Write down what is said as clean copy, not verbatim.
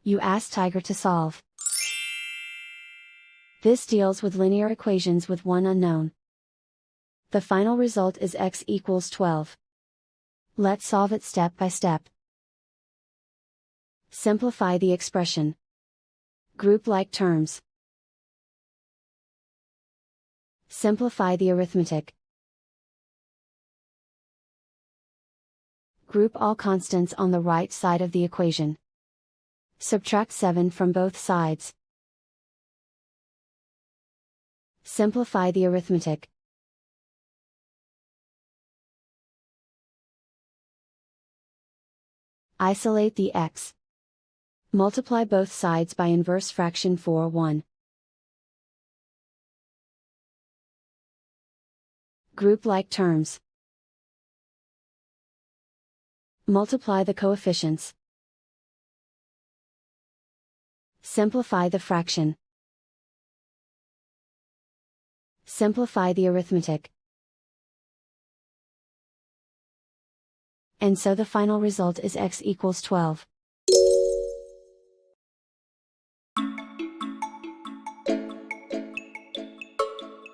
You ask Tiger to solve. This deals with linear equations with one unknown. The final result is x equals 12. Let's solve it step by step. Simplify the expression. Group like terms. Simplify the arithmetic. Group all constants on the right side of the equation. Subtract 7 from both sides. Simplify the arithmetic. Isolate the x. Multiply both sides by inverse fraction 4/1. Group like terms. Multiply the coefficients. Simplify the fraction. Simplify the arithmetic. And so the final result is x equals 12.